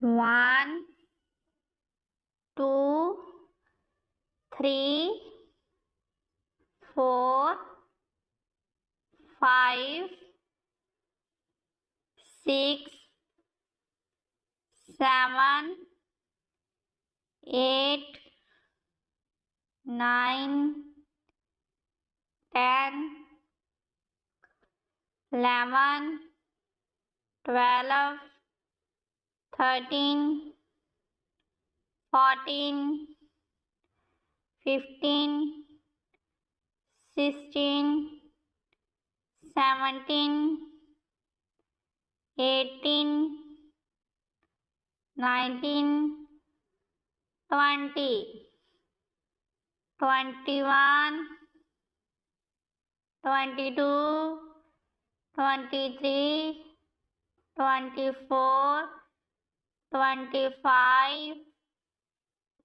1, 2, 3, 4, 5, 6, 7, 8, 9, 10, 11, 12, 13, 14, 15, 16, 17, 18, 19, 20, 21, 22, 23, 24, 25,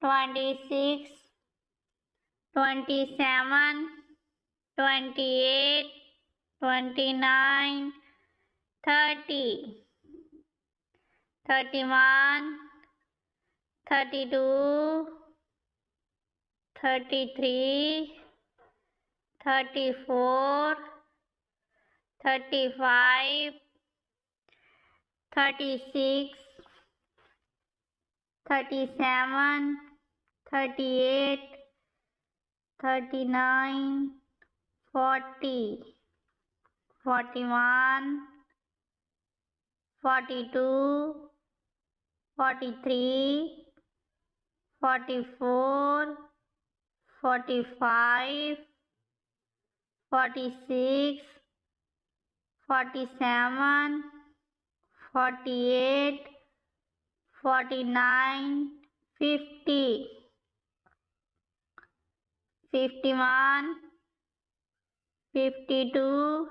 26, 27, 28, 29, 30, 31, 32, 33, 34, 35, 36, 37, 38, 39, 40, 41, 42, 43, 44, 45, 46, 47, 48, 49, 50, 51, 52,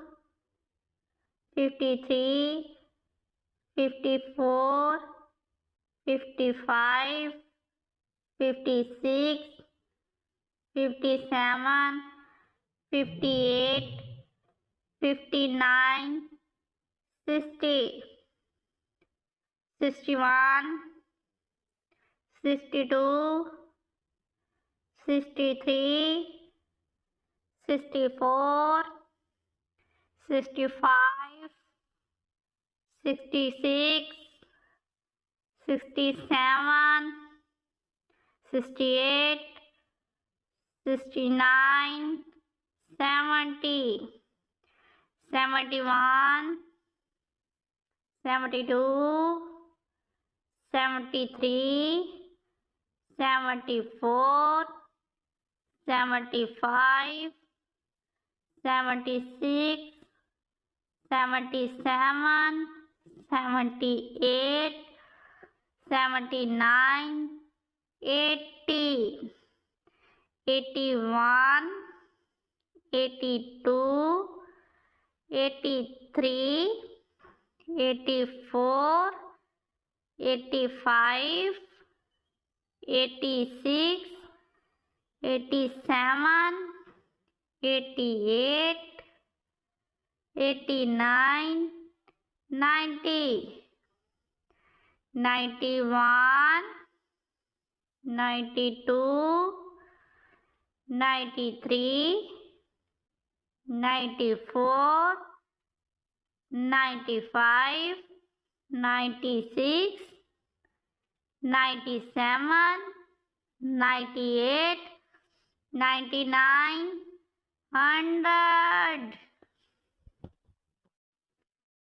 53, 54, 55, 56, 57, 58, 59, 60, 61, 62, 63, 64, 65, 66, 67, 68, 69, 70, 71, 72, 73, 74, 75, 76, 77, 78, 79, 80, 81, 82, 83, 84, 85, 86, 87, 88, 89, 90, 91, 92, 93, 94, 95, 96, 97, 98, 99, 100.